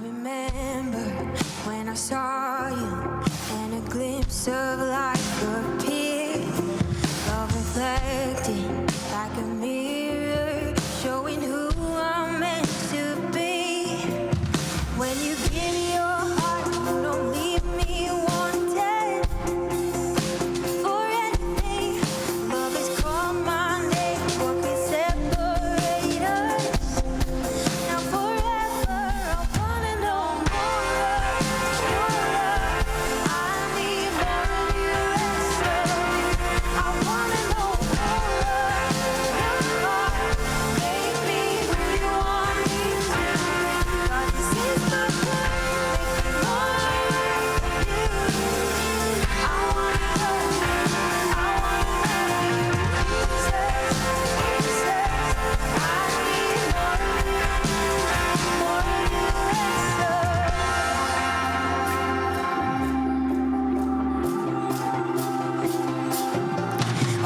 remember when I saw you and a glimpse of life appeared, love reflecting like a mirror, showing who I'm meant to be. When you give your heart, you don't leave me wanting for anything. Love has called my name, what could separate us? Now forever, I wanna know more of your love. I need more of you, less of me. I wanna know more of your heart. Make me who you want me to be. God, this is my prayer. Make me more of you. I wanna know you. I wanna know you. Jesus, Jesus, I need more of you. More of you, less of me.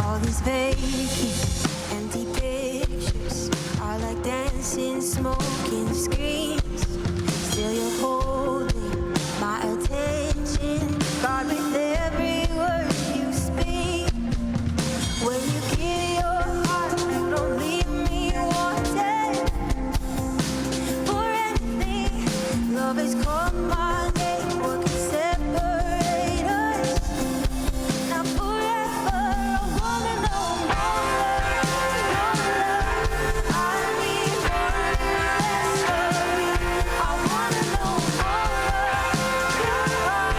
All these vacant, empty pictures are like dancing, smoking screens. Still you're holding my attention, God, with every word you speak. When you give your heart, you don't leave me wanting for anything. Love has called my name, what can separate us? Now forever, I wanna know more of your love. I need more of you, less of me. I wanna know more of your heart.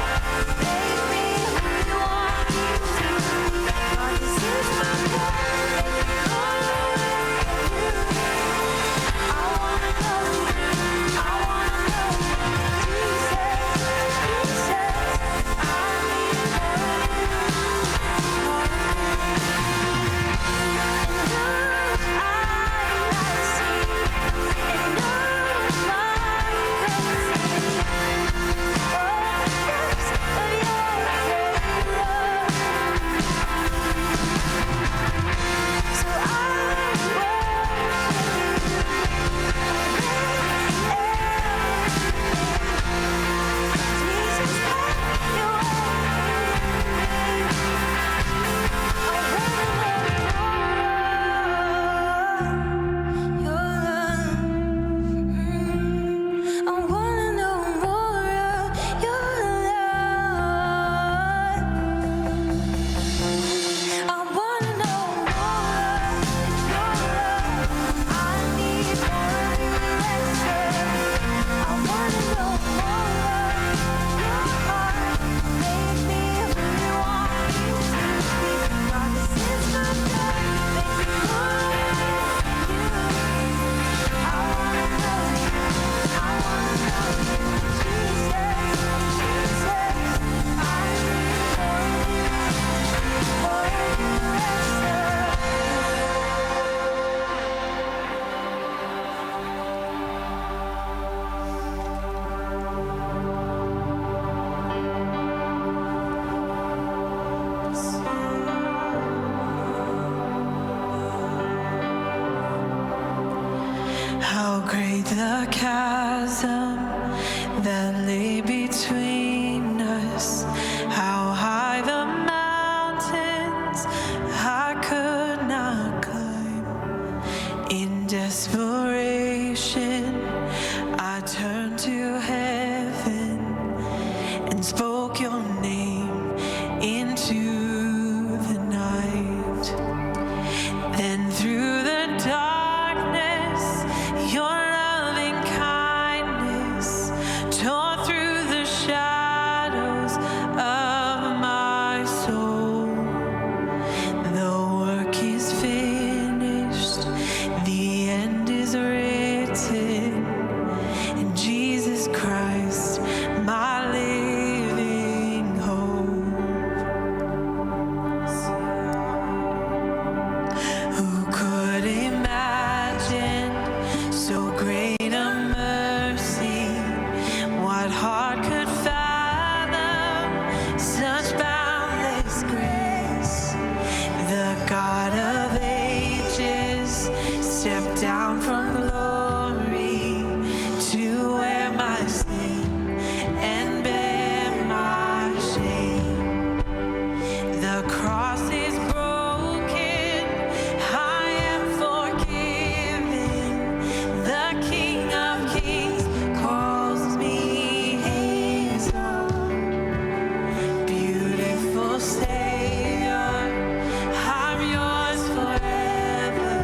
Make me who you want me to be. God, this is my prayer. Make me more of you. I wanna know you. I wanna know you. Jesus, Jesus, I need more of you. More of you. And those eyes I see, and those minds I see, oh, the depths of your great love. So I Jesus, have your way in me. I wanna know more of your love. I wanna know more of your love. I wanna know more of your love. I need more of you, less of me. I wanna know more of your heart. Make me who you want me to be. God, this is my prayer. Make me more of you. I wanna know you. I wanna know you. Jesus, Jesus, I need more of you. More of you, less of me. How great the chasm that lay between us, how high the mountains I could not climb. In desperation, I turned to heaven and spoke your name into the night. Then through the darkness, your loving kindness sin and bear my shame. The cross is broken, I am forgiven. The King of Kings calls me his own. Beautiful Savior, I'm yours forever.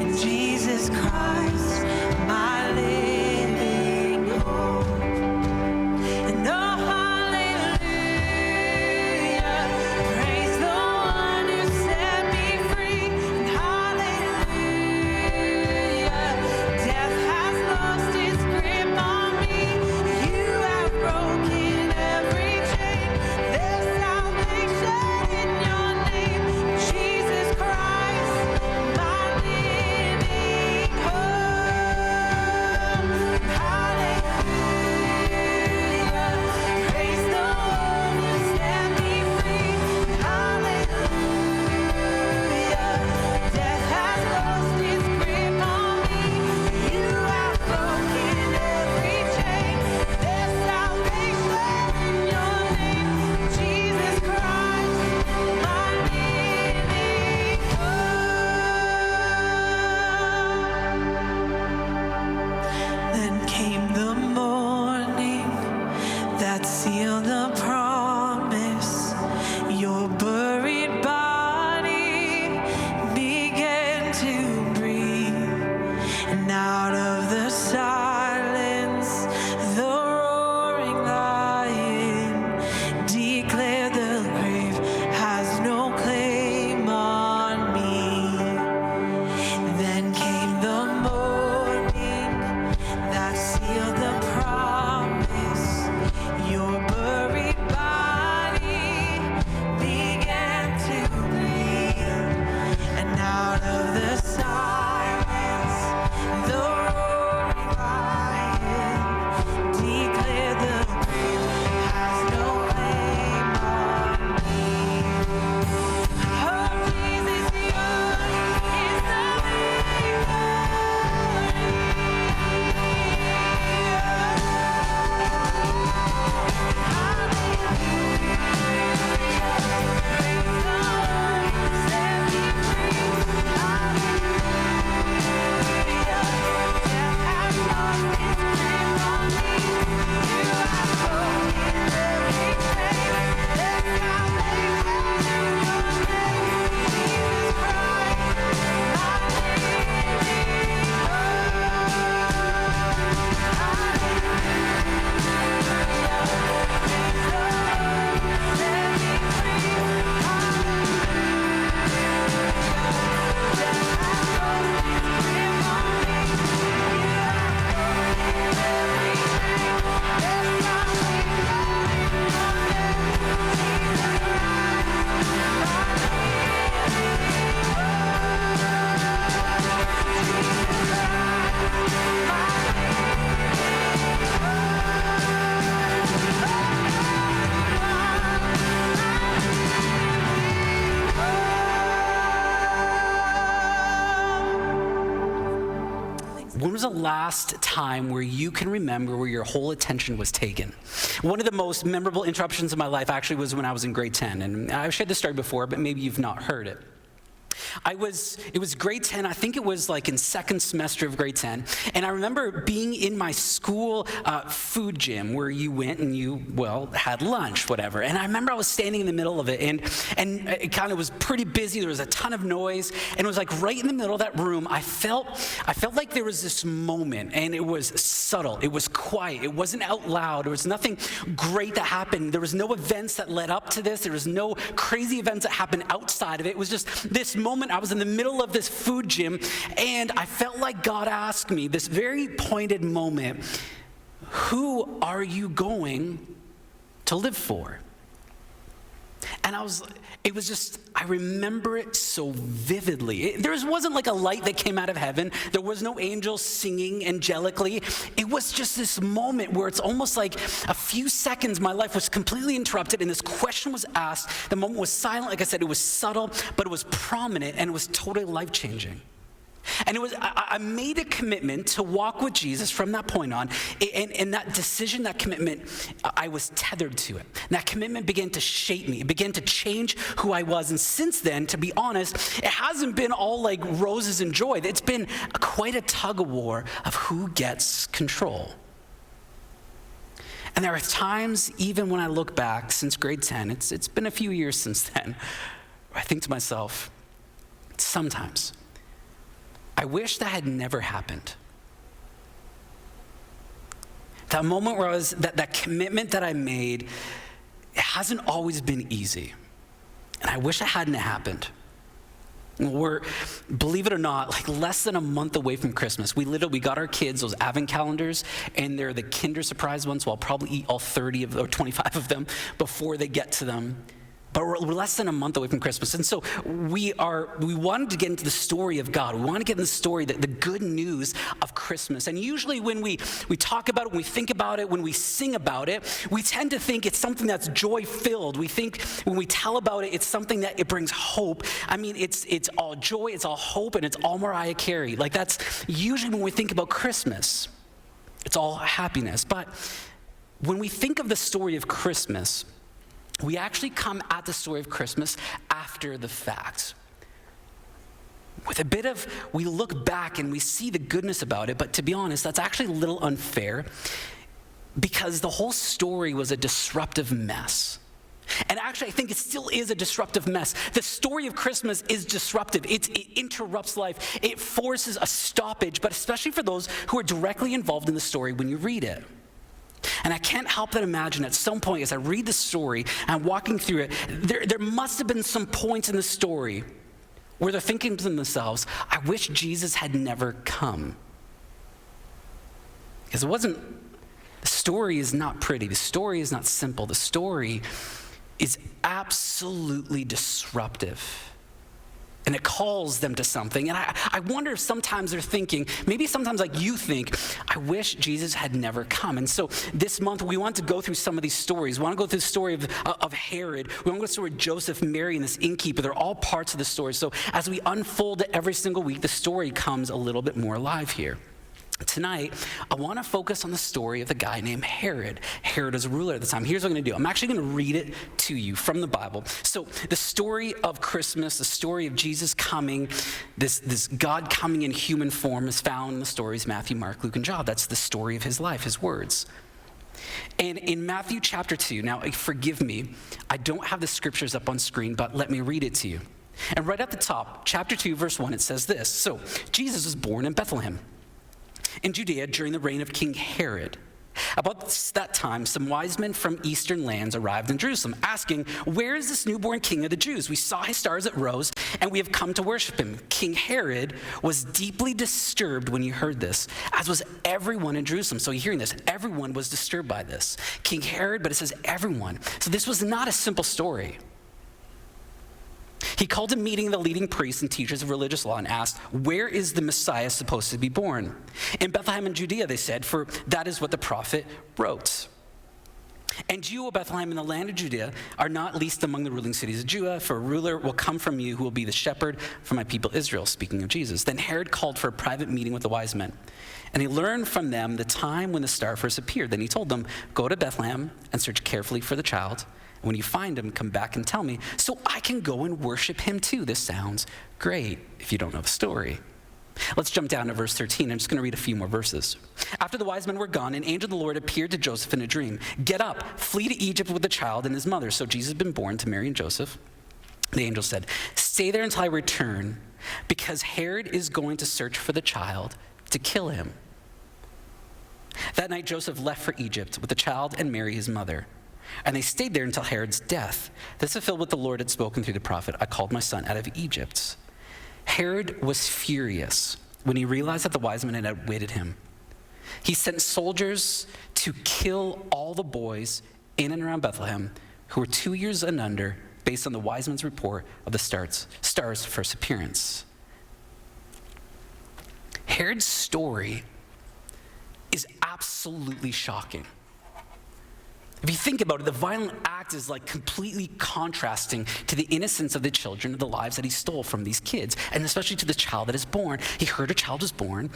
In Jesus Christ, my living hope. And oh, hallelujah, praise the one who set me free. And hallelujah, death has lost its grip on me. You have broken every chain. There's salvation in your name, Jesus Christ, my living hope. Hallelujah, praise the one who set me free. Hallelujah, death has lost its grip on me. You have broken every chain. There's salvation in your name, Jesus Christ, my living hope. Then came the morning that sealed the promise. Your buried body began to breathe, and out of the silence, the roaring lion declared the grave has no claim on me. Then came the morning that sealed the promise. Your buried body began to breathe, and out of the silence, the roaring lion declared the grave has no claim on me. Oh, Jesus, yours is the When was the last time where you can remember where your whole attention was taken? One of the most memorable interruptions of my life actually was when I was in grade 10. And I've shared this story before, but maybe you've not heard it. It was grade 10, I think it was like in second semester of grade 10, and I remember being in my school food gym where you went and you, well, had lunch, whatever, and I remember I was standing in the middle of it, and it kind of was pretty busy, there was a ton of noise, and it was like right in the middle of that room, I felt like there was this moment, and it was subtle, it was quiet, it wasn't out loud, there was nothing great that happened, there was no events that led up to this, there was no crazy events that happened outside of it, it was just this moment. I was in the middle of this food gym, and I felt like God asked me this very pointed moment, who are you going to live for? And I remember it so vividly. There wasn't like a light that came out of heaven. There was no angels singing angelically. It was just this moment where it's almost like a few seconds, my life was completely interrupted and this question was asked. The moment was silent. Like I said, it was subtle, but it was prominent and it was totally life-changing. And I made a commitment to walk with Jesus from that point on. And that decision, that commitment, I was tethered to it. And that commitment began to shape me. It began to change who I was. And since then, to be honest, it hasn't been all like roses and joy. It's been quite a tug of war of who gets control. And there are times, even when I look back since grade 10, it's been a few years since then, where I think to myself, sometimes, I wish that had never happened. That moment where that commitment that I made, it hasn't always been easy. And I wish it hadn't happened. We're, believe it or not, like less than a month away from Christmas. We got our kids those advent calendars, and they're the Kinder Surprise ones, so I'll probably eat all 30 or 25 of them before they get to them. But we're less than a month away from Christmas. And so we wanted to get into the story of God. We want to get into the story, the good news of Christmas. And usually when we talk about it, when we think about it, when we sing about it, we tend to think it's something that's joy-filled. We think when we tell about it, it's something that it brings hope. I mean, it's all joy, it's all hope, and it's all Mariah Carey. Like that's usually when we think about Christmas. It's all happiness. But when we think of the story of Christmas, we actually come at the story of Christmas after the fact. With a bit of, we look back and we see the goodness about it, but to be honest, that's actually a little unfair because the whole story was a disruptive mess. And actually, I think it still is a disruptive mess. The story of Christmas is disruptive. It interrupts life. It forces a stoppage, but especially for those who are directly involved in the story when you read it. And I can't help but imagine at some point as I read the story and I'm walking through it, there must have been some points in the story where they're thinking to themselves, I wish Jesus had never come. Because the story is not pretty. The story is not simple. The story is absolutely disruptive. And it calls them to something. And I wonder if sometimes they're thinking, maybe sometimes like you think, I wish Jesus had never come. And so this month we want to go through some of these stories. We want to go through the story of Herod. We want to go through the story of Joseph, Mary, and this innkeeper. They're all parts of the story. So as we unfold it every single week, the story comes a little bit more alive here. Tonight, I want to focus on the story of the guy named Herod. Herod was a ruler at the time. Here's what I'm going to do. I'm actually going to read it to you from the Bible. So the story of Christmas, the story of Jesus coming, this God coming in human form is found in the stories Matthew, Mark, Luke, and John. That's the story of his life, his words. And in Matthew chapter 2, now forgive me, I don't have the scriptures up on screen, but let me read it to you. And right at the top, chapter 2, verse 1, it says this. So Jesus was born in Bethlehem, in Judea during the reign of King Herod. About that time, some wise men from eastern lands arrived in Jerusalem, asking, where is this newborn king of the Jews? We saw his star as it rose, and we have come to worship him. King Herod was deeply disturbed when he heard this, as was everyone in Jerusalem. So you're hearing this. Everyone was disturbed by this. King Herod, but it says everyone. So this was not a simple story. He called a meeting of the leading priests and teachers of religious law and asked, where is the Messiah supposed to be born? In Bethlehem in Judea, they said, for that is what the prophet wrote. And you, O Bethlehem, in the land of Judea, are not least among the ruling cities of Judah, for a ruler will come from you who will be the shepherd for my people Israel, speaking of Jesus. Then Herod called for a private meeting with the wise men, and he learned from them the time when the star first appeared. Then he told them, go to Bethlehem and search carefully for the child. When you find him, come back and tell me, so I can go and worship him too. This sounds great if you don't know the story. Let's jump down to verse 13. I'm just going to read a few more verses. After the wise men were gone, an angel of the Lord appeared to Joseph in a dream. Get up, flee to Egypt with the child and his mother. So Jesus had been born to Mary and Joseph. The angel said, stay there until I return, because Herod is going to search for the child to kill him. That night Joseph left for Egypt with the child and Mary his mother. And they stayed there until Herod's death. This fulfilled what the Lord had spoken through the prophet. I called my son out of Egypt. Herod was furious when he realized that the wise men had outwitted him. He sent soldiers to kill all the boys in and around Bethlehem who were 2 years and under, based on the wise men's report of the star's first appearance. Herod's story is absolutely shocking. If you think about it, the violent act is like completely contrasting to the innocence of the children, of the lives that he stole from these kids, and especially to the child that is born. He heard a child was born.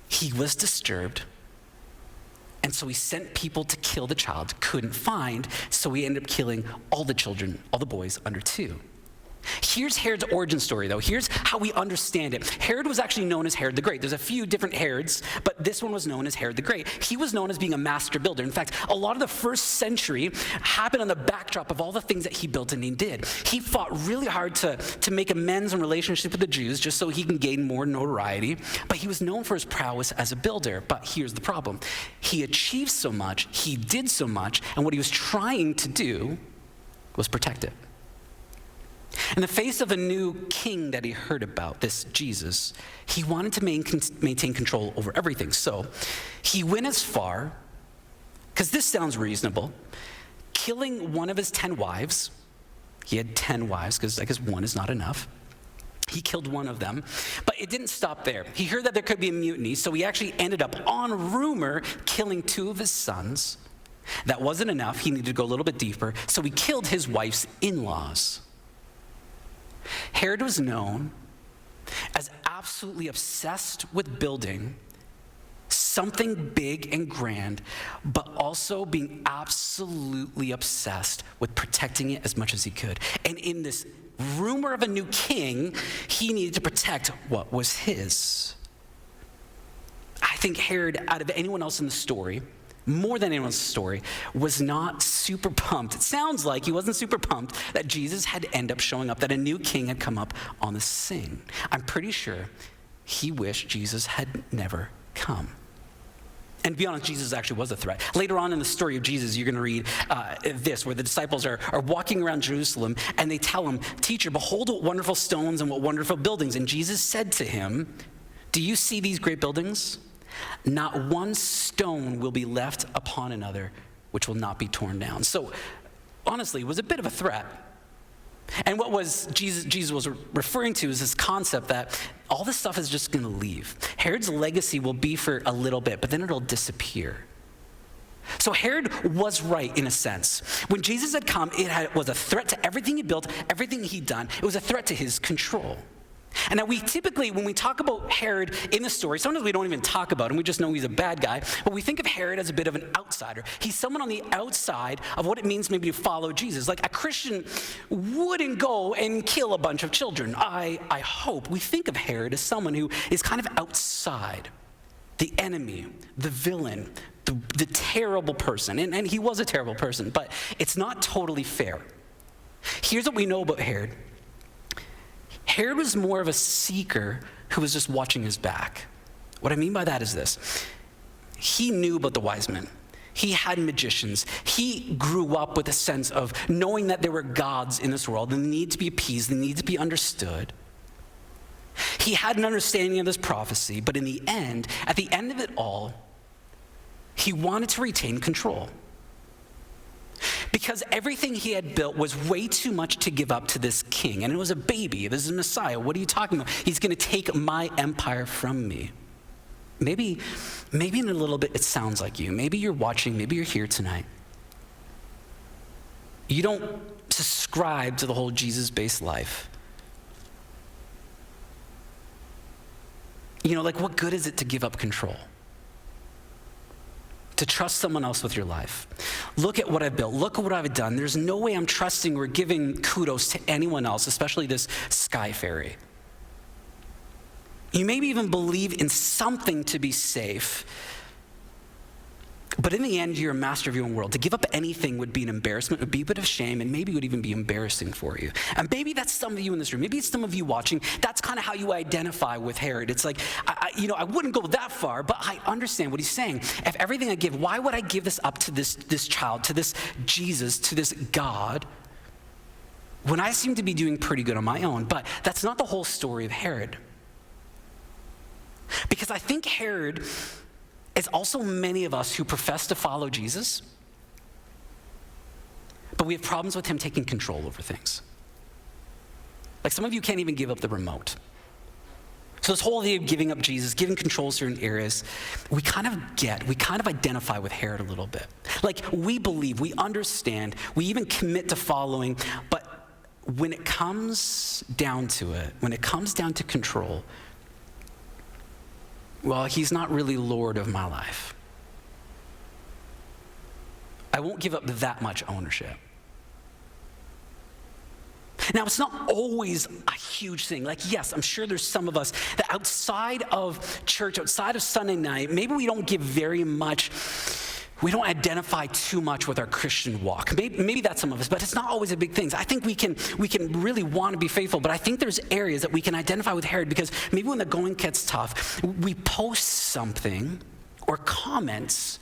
He was disturbed. And so he sent people to kill the child, couldn't find, so he ended up killing all the children, all the boys under 2. Here's Herod's origin story, though. Here's how we understand it. Herod was actually known as Herod the Great. There's a few different Herods, but this one was known as Herod the Great. He was known as being a master builder. In fact, a lot of the first century happened on the backdrop of all the things that he built and he did. He fought really hard to make amends in relationship with the Jews just so he can gain more notoriety, but he was known for his prowess as a builder. But here's the problem. He achieved so much, he did so much, and what he was trying to do was protect it. In the face of a new king that he heard about, this Jesus, he wanted to maintain control over everything. So he went as far, because this sounds reasonable, killing one of his 10 wives. He had 10 wives, because I guess one is not enough. He killed one of them, but it didn't stop there. He heard that there could be a mutiny, so he actually ended up, on rumor, killing 2 of his sons. That wasn't enough. He needed to go a little bit deeper, so he killed his wife's in-laws. Herod was known as absolutely obsessed with building something big and grand, but also being absolutely obsessed with protecting it as much as he could. And in this rumor of a new king, he needed to protect what was his. I think Herod, out of anyone else in the story, more than anyone's story, was not super pumped. It sounds like he wasn't super pumped that Jesus had ended up showing up, that a new king had come up on the scene. I'm pretty sure he wished Jesus had never come. And to be honest, Jesus actually was a threat. Later on in the story of Jesus, you're going to read this, where the disciples are walking around Jerusalem, and they tell him, "Teacher, behold what wonderful stones and what wonderful buildings." And Jesus said to him, "Do you see these great buildings? Not one stone will be left upon another which will not be torn down." So honestly, it was a bit of a threat. And what was Jesus was referring to is this concept that all this stuff is just going to leave. Herod's legacy will be for a little bit, but then it'll disappear. So Herod was right in a sense. When Jesus had come, was a threat to everything he built, everything he'd done. It was a threat to his control. And now we typically, when we talk about Herod in the story, sometimes we don't even talk about him, we just know he's a bad guy, but we think of Herod as a bit of an outsider. He's someone on the outside of what it means maybe to follow Jesus. Like a Christian wouldn't go and kill a bunch of children. I hope. We think of Herod as someone who is kind of outside, the enemy, the villain, the terrible person. And he was a terrible person, but it's not totally fair. Here's what we know about Herod. Herod was more of a seeker who was just watching his back. What I mean by that is this. He knew about the wise men. He had magicians. He grew up with a sense of knowing that there were gods in this world and they need to be appeased, they need to be understood. He had an understanding of this prophecy, but in the end, at the end of it all, he wanted to retain control. Because everything he had built was way too much to give up to this king. And it was a baby. This is Messiah. What are you talking about? He's going to take my empire from me. Maybe in a little bit it sounds like you. Maybe you're watching. Maybe you're here tonight. You don't subscribe to the whole Jesus-based life. You know, like what good is it to give up control? To trust someone else with your life. Look at what I've built. Look at what I've done. There's no way I'm trusting or giving kudos to anyone else, especially this sky fairy. You maybe even believe in something to be safe, but in the end, you're a master of your own world. To give up anything would be an embarrassment, would be a bit of shame, and maybe it would even be embarrassing for you. And maybe that's some of you in this room. Maybe it's some of you watching. That's kind of how you identify with Herod. It's like, I wouldn't go that far, but I understand what he's saying. If everything I give, why would I give this up to this child, to this Jesus, to this God, when I seem to be doing pretty good on my own? But that's not the whole story of Herod. Because I think Herod is also many of us who profess to follow Jesus, but we have problems with him taking control over things. Like some of you can't even give up the remote. So this whole idea of giving up Jesus, giving control of certain areas, we kind of identify with Herod a little bit. Like, we believe, we understand, we even commit to following, but when it comes down to it, when it comes down to control, well, he's not really Lord of my life. I won't give up that much ownership. Now, it's not always a huge thing. Like, yes, I'm sure there's some of us that outside of church, outside of Sunday night, maybe we don't give very much, we don't identify too much with our Christian walk. Maybe that's some of us, but it's not always a big thing. I think we can really want to be faithful, but I think there's areas that we can identify with Herod because maybe when the going gets tough, we post something or comments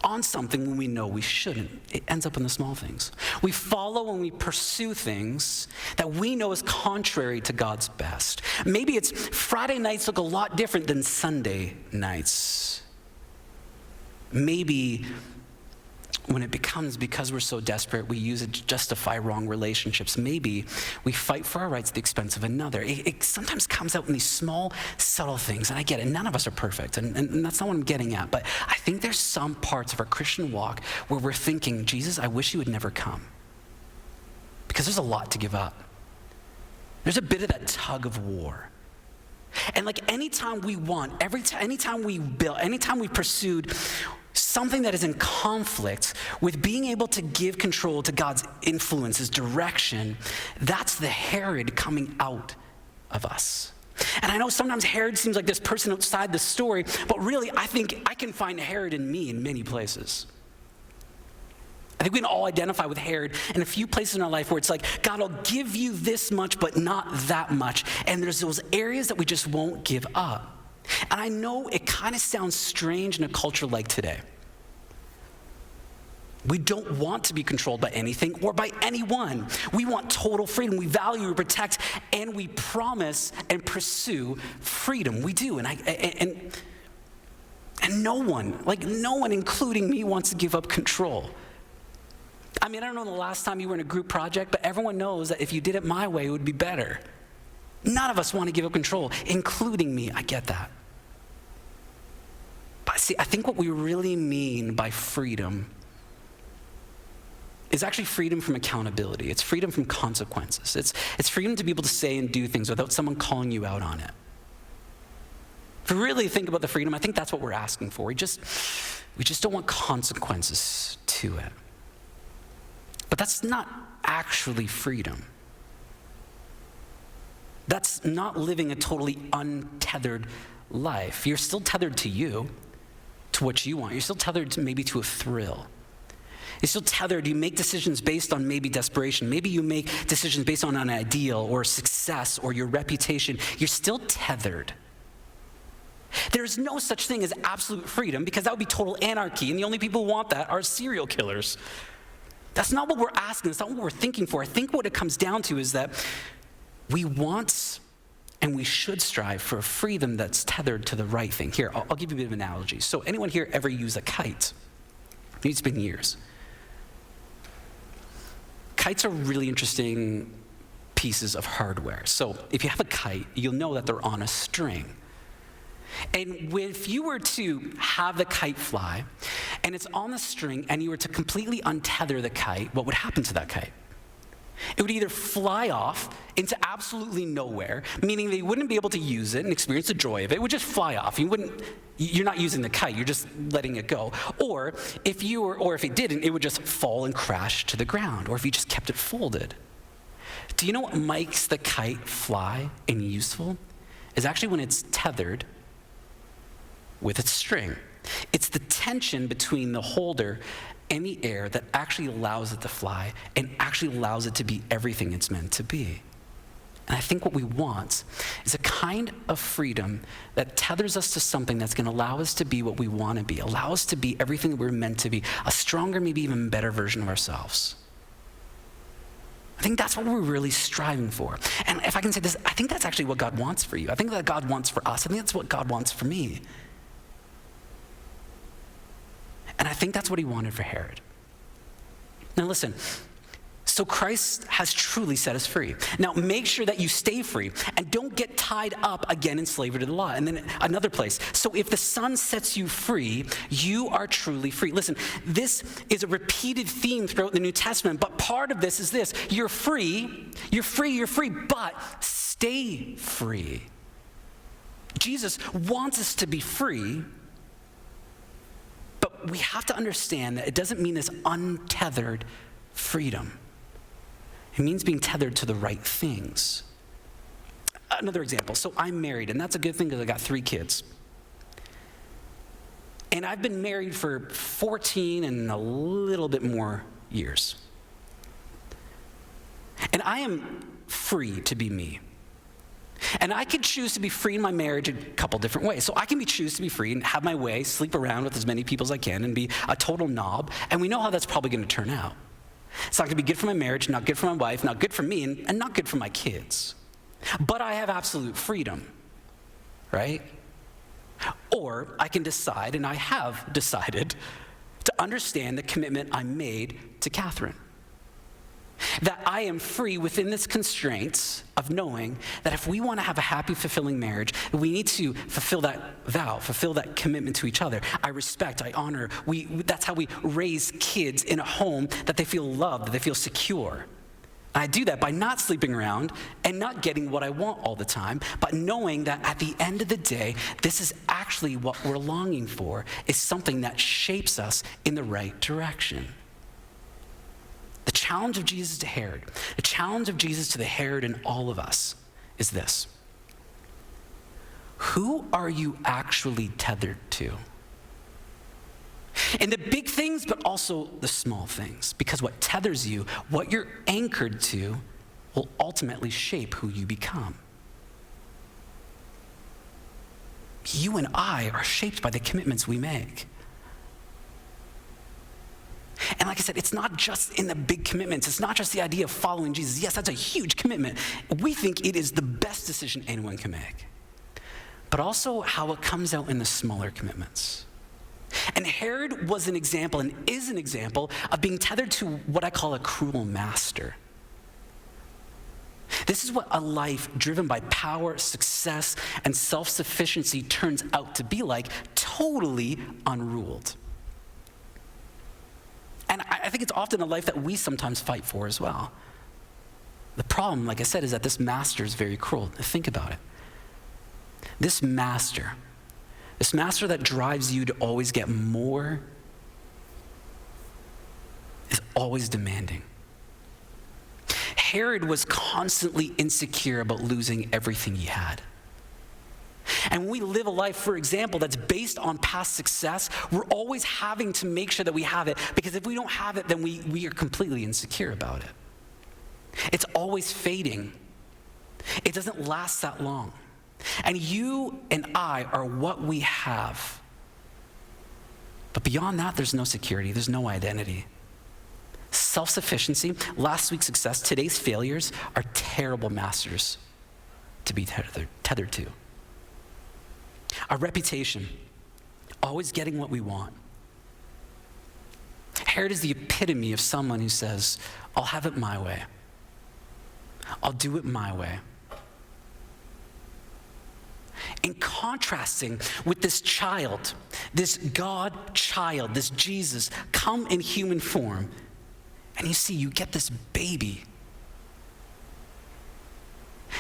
on something when we know we shouldn't. It ends up in the small things. We follow and we pursue things that we know is contrary to God's best. Maybe it's Friday nights look a lot different than Sunday nights. Maybe when it becomes because we're so desperate, we use it to justify wrong relationships. Maybe we fight for our rights at the expense of another. It sometimes comes out in these small, subtle things, and I get it. None of us are perfect, and that's not what I'm getting at. But I think there's some parts of our Christian walk where we're thinking, Jesus, I wish you would never come. Because there's a lot to give up. There's a bit of that tug of war. And like anytime we want, anytime we build, anytime we pursued something that is in conflict with being able to give control to God's influence, his direction, that's the Herod coming out of us. And I know sometimes Herod seems like this person outside the story, but really I think I can find Herod in me in many places. I think we can all identify with Herod in a few places in our life where it's like, God, I'll give you this much, but not that much. And there's those areas that we just won't give up. And I know it kind of sounds strange in a culture like today. We don't want to be controlled by anything or by anyone. We want total freedom. We value, we protect, and we promise and pursue freedom. We do. And no one, including me, wants to give up control. I mean, I don't know the last time you were in a group project, but everyone knows that if you did it my way, it would be better. None of us want to give up control, including me. I get that. But see, I think what we really mean by freedom is actually freedom from accountability. It's freedom from consequences. It's freedom to be able to say and do things without someone calling you out on it. If we really think about the freedom, I think that's what we're asking for. We just don't want consequences to it. But that's not actually freedom. That's not living a totally untethered life. You're still tethered to you, to what you want. You're still tethered maybe to a thrill. You're still tethered. You make decisions based on maybe desperation. Maybe you make decisions based on an ideal or success or your reputation. You're still tethered. There's no such thing as absolute freedom because that would be total anarchy, and the only people who want that are serial killers. That's not what we're asking. That's not what we're thinking for. I think what it comes down to is that we want and we should strive for a freedom that's tethered to the right thing. Here, I'll give you a bit of an analogy. So anyone here ever use a kite? It's been years. Kites are really interesting pieces of hardware. So if you have a kite, you'll know that they're on a string. And if you were to have the kite fly, and it's on the string, and you were to completely untether the kite, what would happen to that kite? It would either fly off into absolutely nowhere, meaning they wouldn't be able to use it and experience the joy of it. It would just fly off. You're not using the kite, you're just letting it go. Or if it didn't, it would just fall and crash to the ground, or if you just kept it folded. Do you know what makes the kite fly and useful? Is actually when it's tethered with its string. It's the tension between the holder and the air that actually allows it to fly and actually allows it to be everything it's meant to be. And I think what we want is a kind of freedom that tethers us to something that's going to allow us to be what we want to be, allow us to be everything that we're meant to be, a stronger, maybe even better version of ourselves. I think that's what we're really striving for. And if I can say this, I think that's actually what God wants for you. I think that God wants for us. I think that's what God wants for me. And I think that's what he wanted for Herod. Now listen, So Christ has truly set us free. Now make sure that you stay free and don't get tied up again in slavery to the law. And then another place. So if the Son sets you free, you are truly free. Listen, this is a repeated theme throughout the New Testament, but part of this is this. You're free, but stay free. Jesus wants us to be free, but we have to understand that it doesn't mean this untethered freedom. It means being tethered to the right things. Another example. So I'm married, and that's a good thing because I got 3 kids. And I've been married for 14 and a little bit more years. And I am free to be me. And I could choose to be free in my marriage in a couple different ways. So I can choose to be free and have my way, sleep around with as many people as I can, and be a total knob. And we know how that's probably going to turn out. It's not going to be good for my marriage, not good for my wife, not good for me, and not good for my kids. But I have absolute freedom, right? Or I can decide, and I have decided, to understand the commitment I made to Catherine. That I am free within this constraints of knowing that if we want to have a happy, fulfilling marriage, we need to fulfill that vow, fulfill that commitment to each other. I respect, I honor. That's how we raise kids in a home, that they feel loved, that they feel secure. And I do that by not sleeping around and not getting what I want all the time, but knowing that at the end of the day, this is actually what we're longing for, is something that shapes us in the right direction. The challenge of Jesus to Herod, the challenge of Jesus to the Herod in all of us is this. Who are you actually tethered to? And the big things, but also the small things. Because what tethers you, what you're anchored to, will ultimately shape who you become. You and I are shaped by the commitments we make. And like I said, it's not just in the big commitments. It's not just the idea of following Jesus. Yes, that's a huge commitment. We think it is the best decision anyone can make. But also how it comes out in the smaller commitments. And Herod was an example and is an example of being tethered to what I call a cruel master. This is what a life driven by power, success, and self-sufficiency turns out to be like, totally unruled. And I think it's often a life that we sometimes fight for as well. The problem, like I said, is that this master is very cruel. Think about it. This master that drives you to always get more, is always demanding. Herod was constantly insecure about losing everything he had. And when we live a life, for example, that's based on past success, we're always having to make sure that we have it, because if we don't have it, then we are completely insecure about it. It's always fading. It doesn't last that long. And you and I are what we have. But beyond that, there's no security, there's no identity. Self-sufficiency, last week's success, today's failures are terrible masters to be tethered to. Our reputation, always getting what we want. Herod is the epitome of someone who says, I'll have it my way. I'll do it my way. In contrasting with this child, this God child, this Jesus, come in human form, and you get this baby.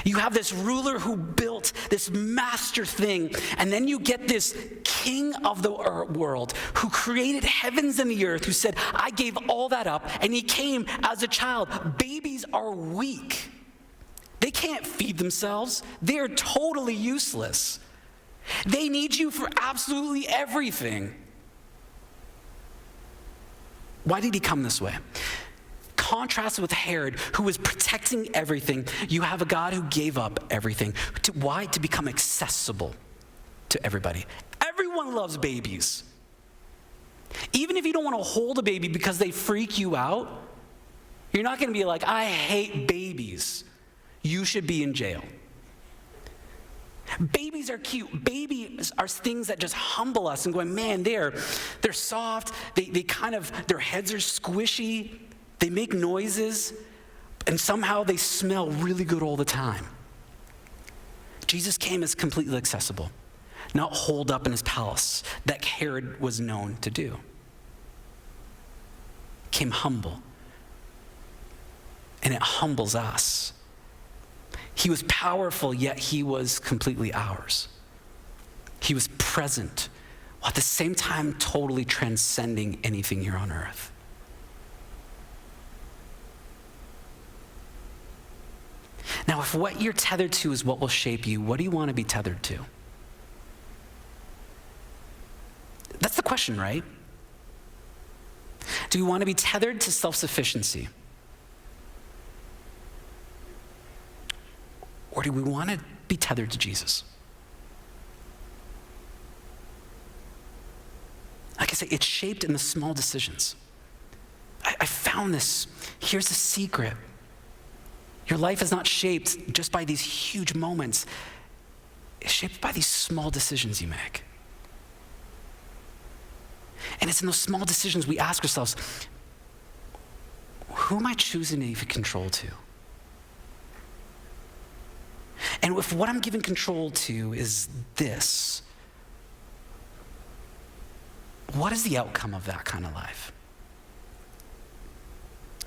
You have this ruler who built this master thing, and then you get this king of the world who created heavens and the earth, who said, I gave all that up, and he came as a child. Babies are weak. They can't feed themselves. They're totally useless. They need you for absolutely everything. Why did he come this way? Contrasted with Herod, who was protecting everything, you have a God who gave up everything. Why? To become accessible to everybody. Everyone loves babies. Even if you don't want to hold a baby because they freak you out, you're not going to be like, I hate babies. You should be in jail. Babies are cute. Babies are things that just humble us and going, man, they're soft. They kind of, their heads are squishy. They make noises, and somehow they smell really good all the time. Jesus came as completely accessible, not holed up in his palace that Herod was known to do. Came humble, and it humbles us. He was powerful, yet he was completely ours. He was present, while at the same time totally transcending anything here on earth. Now, if what you're tethered to is what will shape you, what do you want to be tethered to? That's the question, right? Do we want to be tethered to self-sufficiency? Or do we want to be tethered to Jesus? Like I say, it's shaped in the small decisions. I found this. Here's the secret. Your life is not shaped just by these huge moments. It's shaped by these small decisions you make. And it's in those small decisions we ask ourselves, who am I choosing to give control to? And if what I'm giving control to is this, what is the outcome of that kind of life?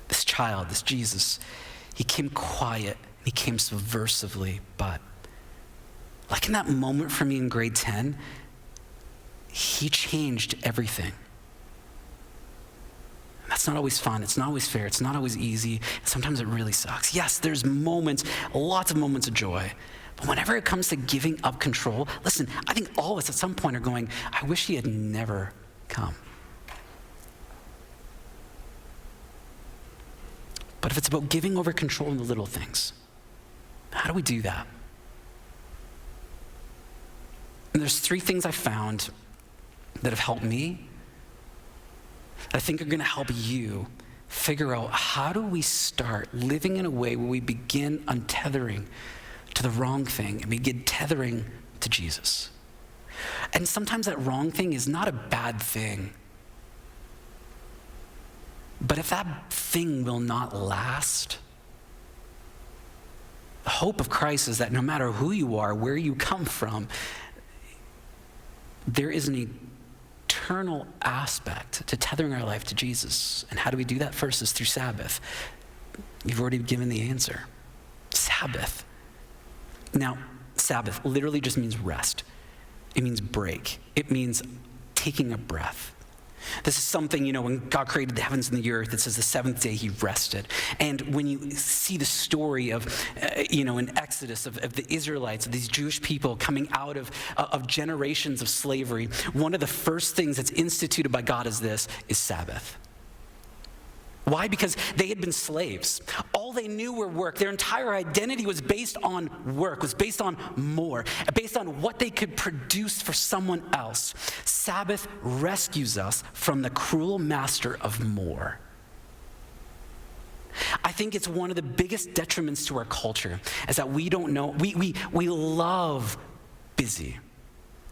This child, this Jesus, he came quiet, he came subversively, but like in that moment for me in grade 10, he changed everything. And that's not always fun, it's not always fair, it's not always easy, and sometimes it really sucks. Yes, there's moments, lots of moments of joy, but whenever it comes to giving up control, listen, I think all of us at some point are going, I wish he had never come. But if it's about giving over control in the little things, how do we do that? And there's 3 things I found that have helped me, that I think are going to help you figure out how do we start living in a way where we begin untethering to the wrong thing and begin tethering to Jesus. And sometimes that wrong thing is not a bad thing. But if that thing will not last, the hope of Christ is that no matter who you are, where you come from, there is an eternal aspect to tethering our life to Jesus. And how do we do that? First is through Sabbath. You've already given the answer. Sabbath. Now, Sabbath literally just means rest. It means break. It means taking a breath. This is something, when God created the heavens and the earth, it says the 7th day he rested. And when you see the story of, in Exodus of the Israelites, of these Jewish people coming out of generations of slavery, one of the first things that's instituted by God is Sabbath. Why? Because they had been slaves. All they knew were work. Their entire identity was based on work, was based on more, based on what they could produce for someone else. Sabbath rescues us from the cruel master of more. I think it's one of the biggest detriments to our culture is that we don't know, we love busy.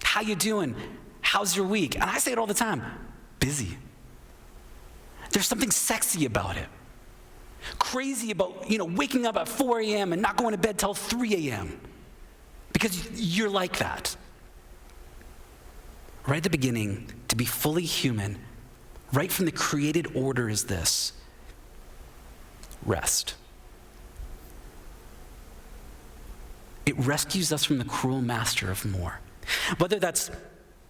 How you doing? How's your week? And I say it all the time, busy. There's something sexy about it. Crazy about, waking up at 4 a.m. and not going to bed till 3 a.m. because you're like that. Right at the beginning, to be fully human, right from the created order is this: rest. It rescues us from the cruel master of more. Whether that's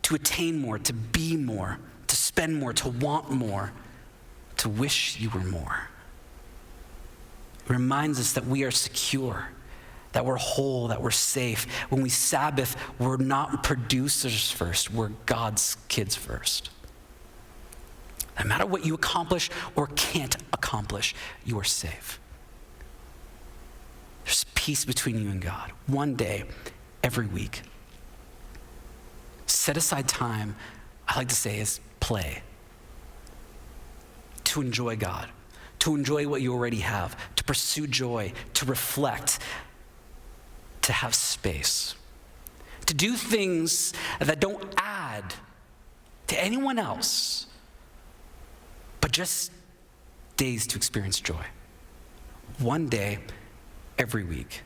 to attain more, to be more, to spend more, to want more, to wish you were more. It reminds us that we are secure, that we're whole, that we're safe. When we Sabbath, we're not producers first, we're God's kids first. No matter what you accomplish or can't accomplish, you are safe. There's peace between you and God. One day, every week. Set aside time, I like to say, is play. To enjoy God, to enjoy what you already have, to pursue joy, to reflect, to have space, to do things that don't add to anyone else, but just days to experience joy. One day every week.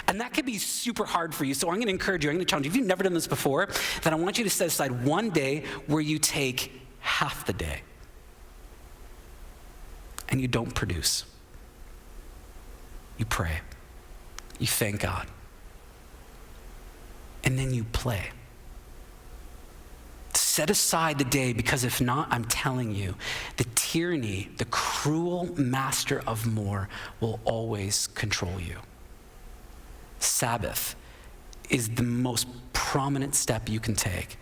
And that can be super hard for you, so I'm going to encourage you, I'm going to challenge you. If you've never done this before, then I want you to set aside one day where you take half the day and you don't produce. You pray. You thank God. And then you play. Set aside the day, because if not, I'm telling you, the tyranny, the cruel master of more will always control you. Sabbath is the most prominent step you can take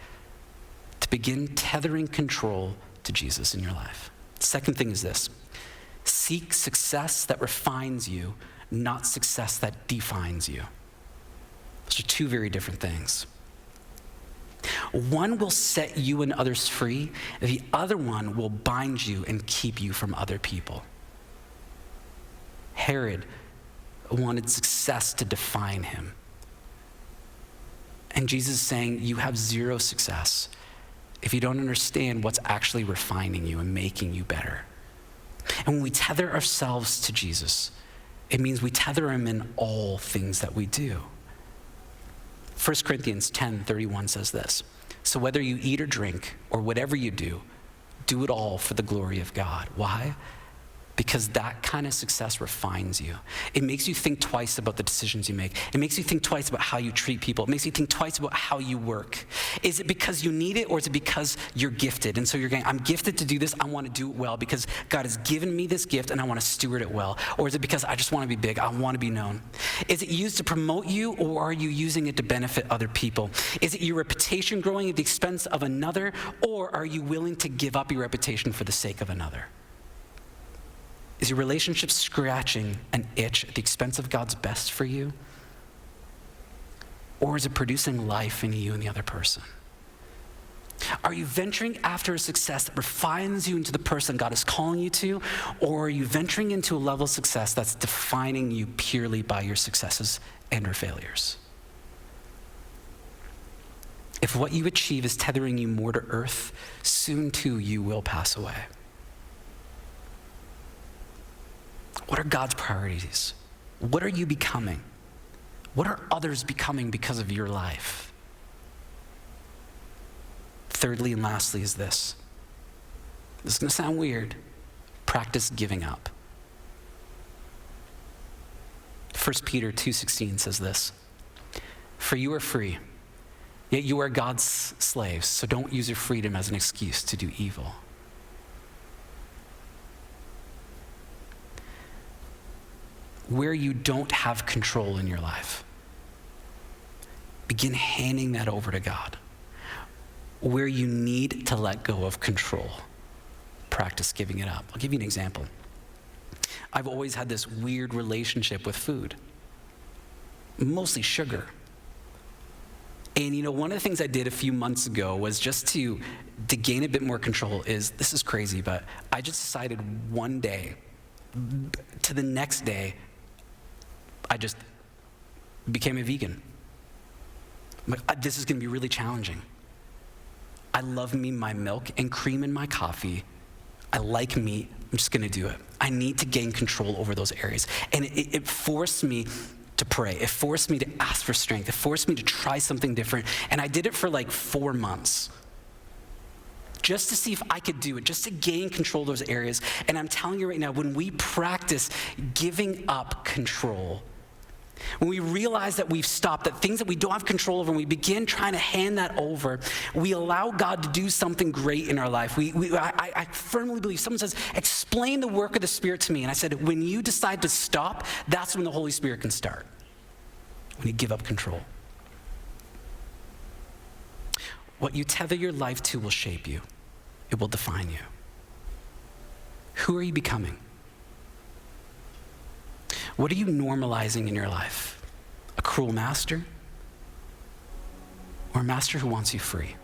to begin tethering control to Jesus in your life. Second thing is this: seek success that refines you, not success that defines you. Those are two very different things. One will set you and others free, the other one will bind you and keep you from other people. Herod wanted success to define him. And Jesus is saying, you have zero success if you don't understand what's actually refining you and making you better. And when we tether ourselves to Jesus, it means we tether him in all things that we do. 1 Corinthians 10:31 says this: so whether you eat or drink or whatever you do it all for the glory of God. Why? Because that kind of success refines you. It makes you think twice about the decisions you make. It makes you think twice about how you treat people. It makes you think twice about how you work. Is it because you need it, or is it because you're gifted? And so you're going, I'm gifted to do this, I want to do it well because God has given me this gift and I want to steward it well. Or is it because I just want to be big, I want to be known? Is it used to promote you, or are you using it to benefit other people? Is it your reputation growing at the expense of another, or are you willing to give up your reputation for the sake of another? Is your relationship scratching an itch at the expense of God's best for you? Or is it producing life in you and the other person? Are you venturing after a success that refines you into the person God is calling you to? Or are you venturing into a level of success that's defining you purely by your successes and your failures? If what you achieve is tethering you more to earth, soon too you will pass away. What are God's priorities? What are you becoming? What are others becoming because of your life? Thirdly and lastly is this. This is going to sound weird. Practice giving up. 1 Peter 2:16 says this: for you are free, yet you are God's slaves, so don't use your freedom as an excuse to do evil. Where you don't have control in your life, begin handing that over to God. Where you need to let go of control, practice giving it up. I'll give you an example. I've always had this weird relationship with food, mostly sugar. And one of the things I did a few months ago was just to gain a bit more control this is crazy, but I just decided one day to the next day, I just became a vegan. I'm like, this is going to be really challenging. I love me my milk and cream in my coffee. I like meat. I'm just going to do it. I need to gain control over those areas. And it forced me to pray. It forced me to ask for strength. It forced me to try something different. And I did it for like 4 months. Just to see if I could do it, just to gain control of those areas. And I'm telling you right now, when we practice giving up control, when we realize that we've stopped, that things that we don't have control over, and we begin trying to hand that over, we allow God to do something great in our life. I firmly believe, someone says, explain the work of the Spirit to me. And I said, when you decide to stop, that's when the Holy Spirit can start. When you give up control. What you tether your life to will shape you. It will define you. Who are you becoming? What are you normalizing in your life? A cruel master? Or a master who wants you free?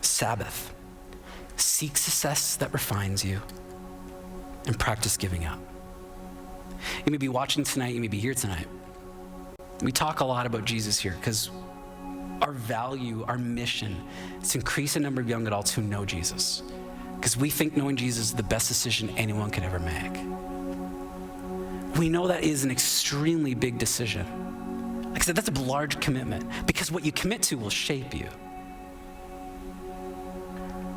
Sabbath. Seek success that refines you, and practice giving up. You may be watching tonight, you may be here tonight. We talk a lot about Jesus here because our value, our mission is to increase the number of young adults who know Jesus. because we think knowing Jesus is the best decision anyone could ever make. We know that is an extremely big decision. Like I said, that's a large commitment because what you commit to will shape you.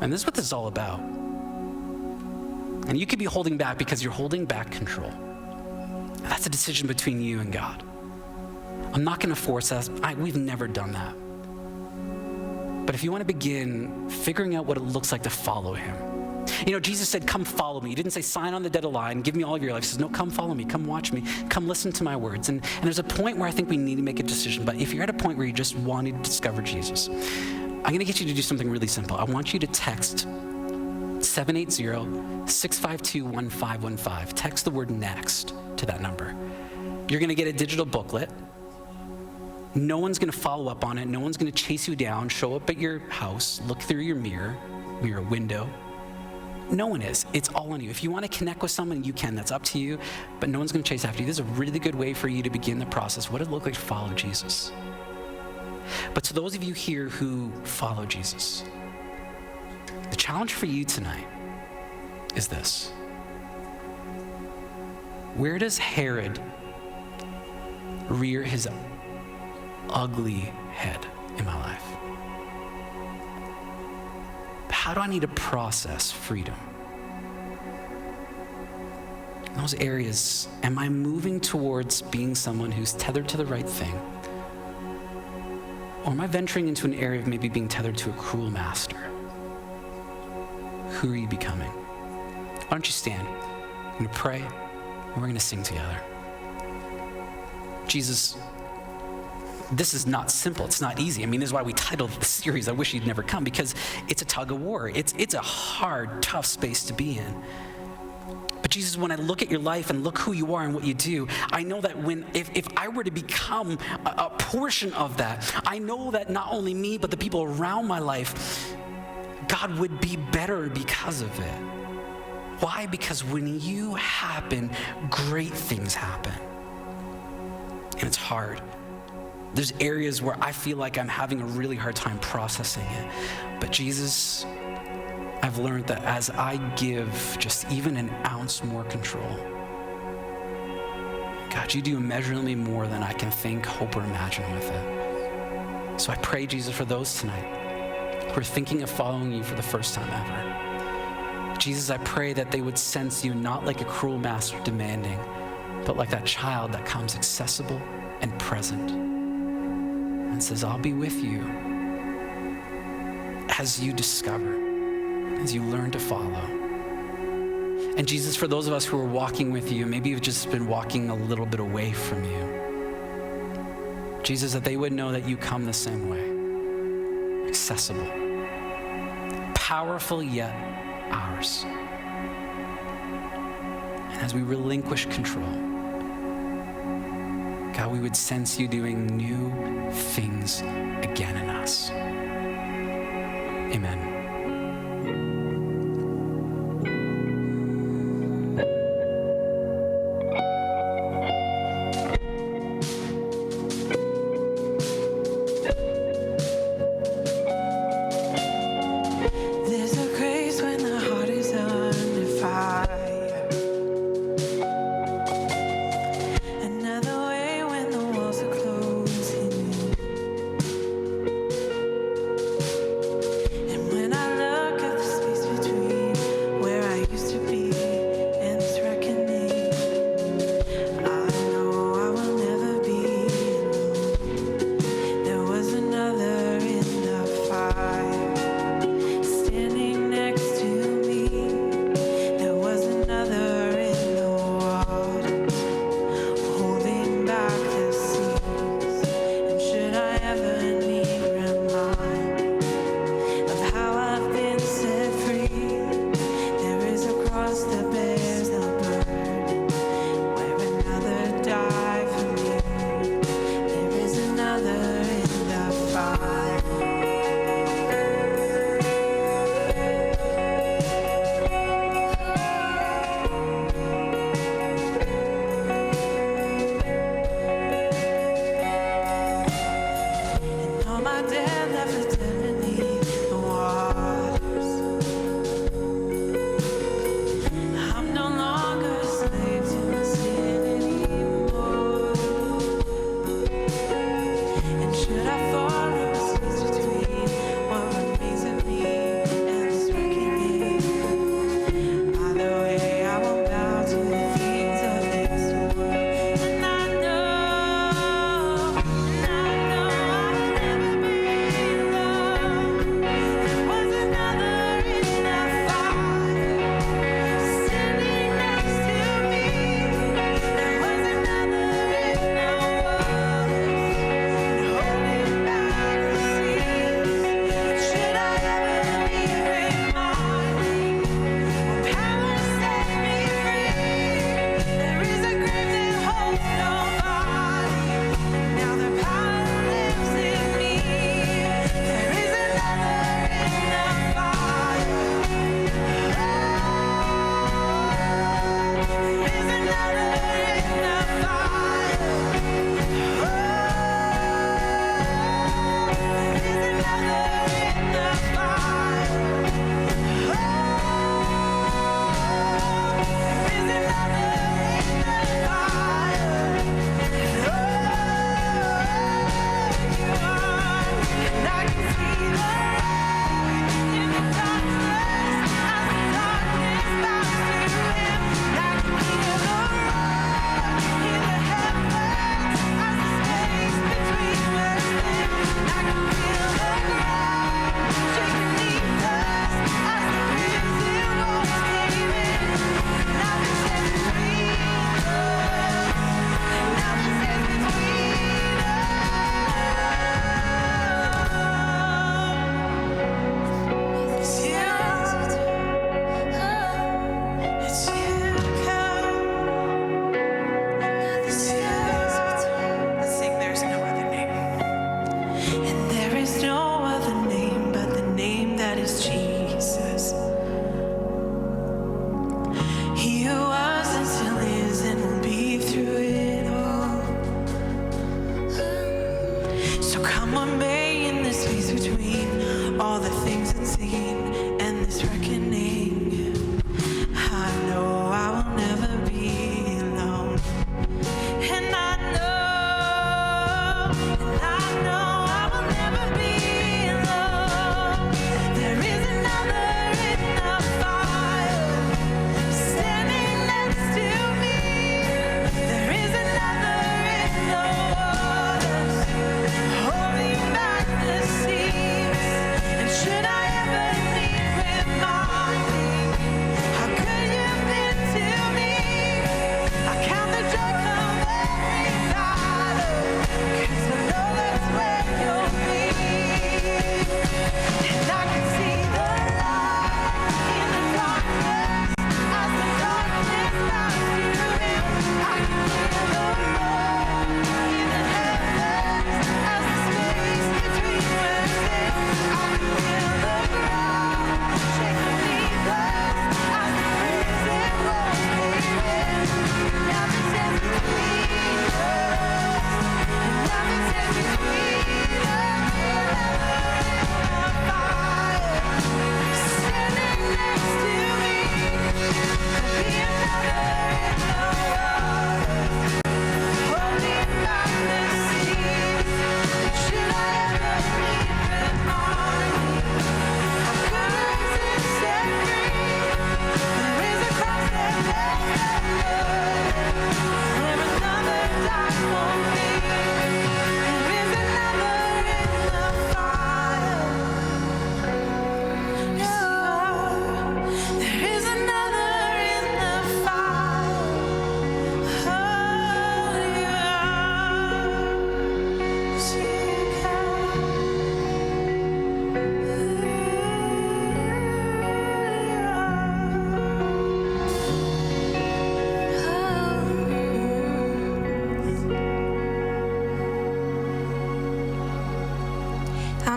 And this is what this is all about. And you could be holding back because you're holding back control. That's a decision between you and God. I'm not going to force us. We've never done that. But if you want to begin figuring out what it looks like to follow him. You know, Jesus said, come follow me. He didn't say sign on the dotted line, give me all of your life. He says, no, come follow me, come watch me, come listen to my words. And there's a point where I think we need to make a decision. But if you're at a point where you just want to discover Jesus, I'm going to get you to do something really simple. I want you to text 780-652-1515. Text the word next to that number. You're going to get a digital booklet. No one's going to follow up on it. No one's going to chase you down, show up at your house, look through your mirror window. No one is. It's all on you. If you want to connect with someone, you can. That's up to you. But no one's going to chase after you. This is a really good way for you to begin the process. What does it look like to follow Jesus? But to those of you here who follow Jesus, the challenge for you tonight is this. Where does Herod rear his ugly head in my life? How do I need to process freedom? In those areas, am I moving towards being someone who's tethered to the right thing? Or am I venturing into an area of maybe being tethered to a cruel master? Who are you becoming? Why don't you stand? I'm going to pray, and we're going to sing together. Jesus, this is not simple. It's not easy. I mean, this is why we titled the series, I Wish You'd Never Come, because it's a tug of war. It's a hard, tough space to be in. But Jesus, when I look at your life and look who you are and what you do, I know that if I were to become a portion of that, I know that not only me, but the people around my life, God would be better because of it. Why? Because when you happen, great things happen. And it's hard. There's areas where I feel like I'm having a really hard time processing it. But Jesus, I've learned that as I give just even an ounce more control, God, you do immeasurably more than I can think, hope, or imagine with it. So I pray, Jesus, for those tonight who are thinking of following you for the first time ever. Jesus, I pray that they would sense you not like a cruel master demanding, but like that child that comes accessible and present and says, I'll be with you as you discover, as you learn to follow. And Jesus, for those of us who are walking with you, maybe you've just been walking a little bit away from you. Jesus, that they would know that you come the same way, accessible, powerful yet ours. And as we relinquish control, God, we would sense you doing new things again in us. Amen. There's a grace when the heart is under fire. Another way when the walls are closing in. And when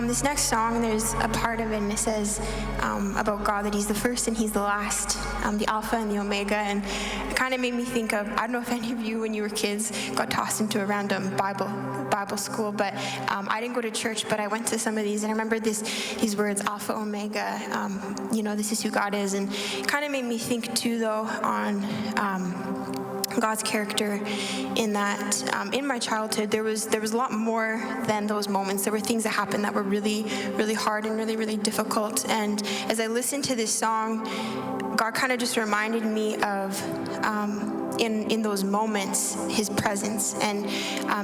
This next song, there's a part of it, and it says about God that He's the first and He's the last, the Alpha and the Omega. And it kind of made me think of, I don't know if any of you, when you were kids, got tossed into a random Bible school, but I didn't go to church, but I went to some of these, and I remember these words, Alpha, Omega, this is who God is. And it kind of made me think too, though, on God's character, in that in my childhood there was a lot more than those moments. There were things that happened that were really, really hard and really, really difficult. And as I listened to this song, God kind of just reminded me of in those moments His presence and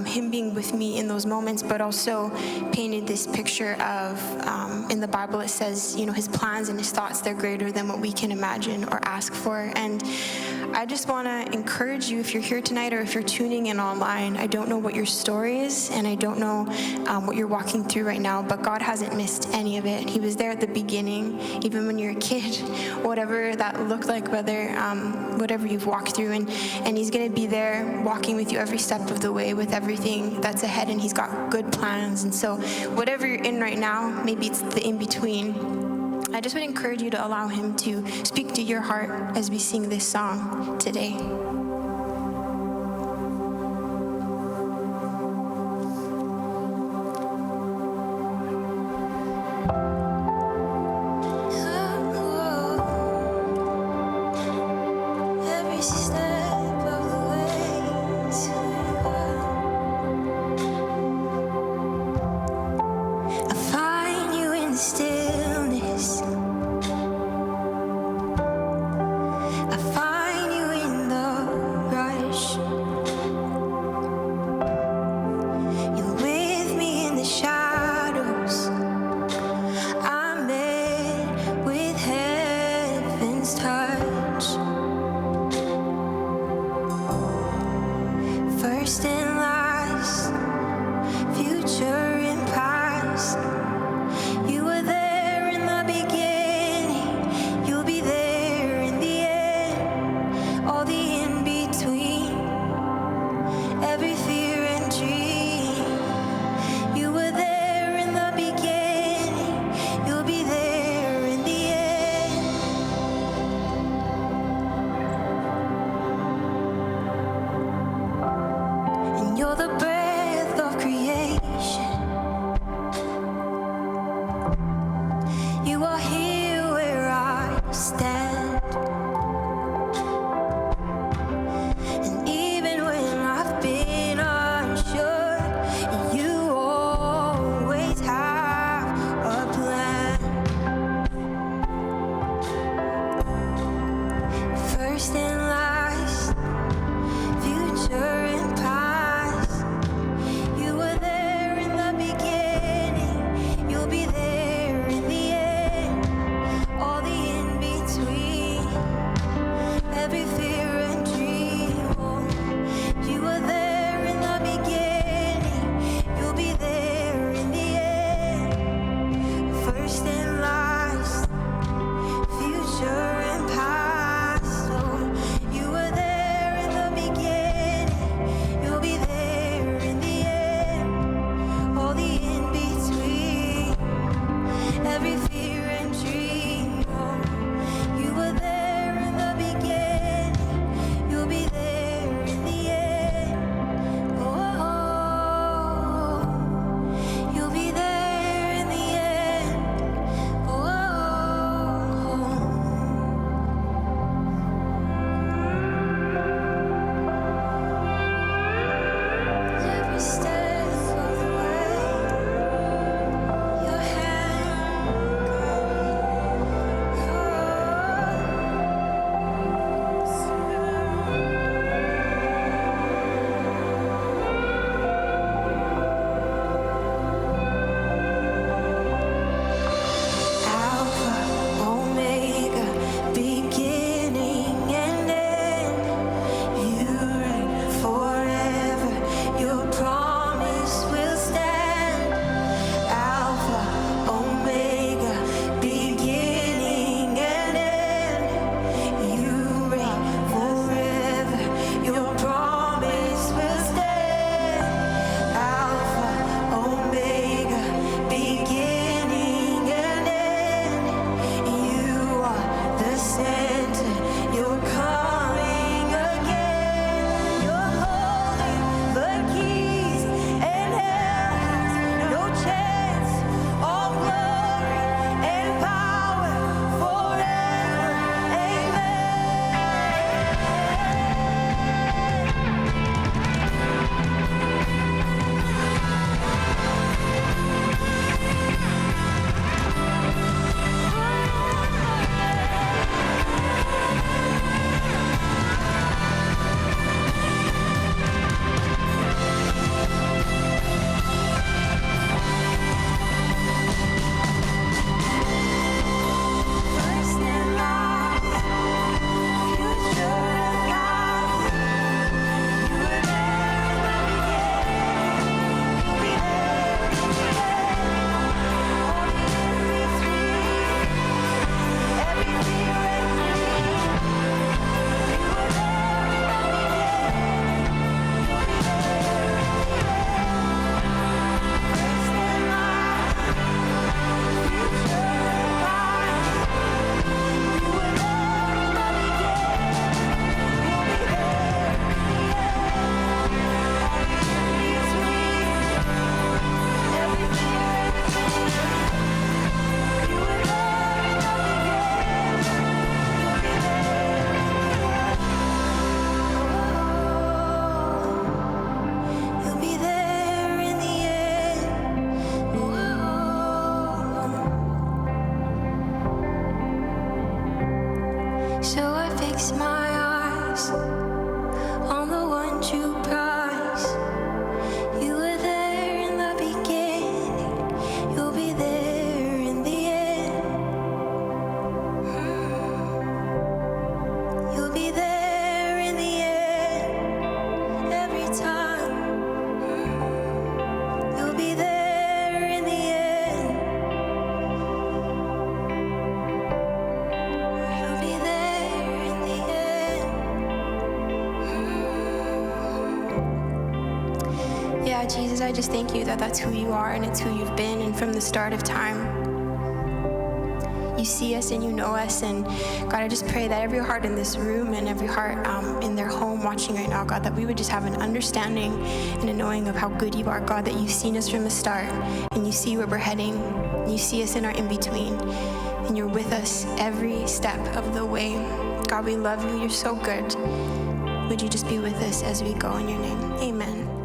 Him being with me in those moments, but also painted this picture of in the Bible it says, His plans and His thoughts, they're greater than what we can imagine or ask for. And I just want to encourage you, if you're here tonight or if you're tuning in online, I don't know what your story is, and I don't know what you're walking through right now, but God hasn't missed any of it. He was there at the beginning, even when you're a kid, whatever that looked like, whatever you've walked through, and He's going to be there walking with you every step of the way with everything that's ahead, and He's got good plans. And so whatever you're in right now, maybe it's the in-between, I just would encourage you to allow Him to speak to your heart as we sing this song today. Every step of the way to God, I find you in the stillness. I find you in the rush. You're with me in the shadows. I'm met with heaven's touch. First and last, future and past. You were there in the beginning, you'll be there in the end. All the in-between, every fear and dream. You were there in the beginning, you'll be there in the end. And you're the breath of creation. You are here where I stand. And even when I've been unsure, you always have a plan. First and last, future and past. You were there in the beginning, you'll be there in the end. All the in-between. So I fix my eyes on the one true prize. You were there in the beginning, you'll be there in the end. You'll be there in the end, every time. You'll be there in the end. You'll be there in the end. Yeah, Jesus, I just thank you that that's who you are and it's who you've been, and from the start of time. You see us and you know us, and God, I just pray that every heart in this room and every heart in their home watching right now, God, that we would just have an understanding and a knowing of how good you are, God, that you've seen us from the start and you see where we're heading, and you see us in our in-between, and you're with us every step of the way. God, we love you. You're so good. Would you just be with us as we go in your name? Amen.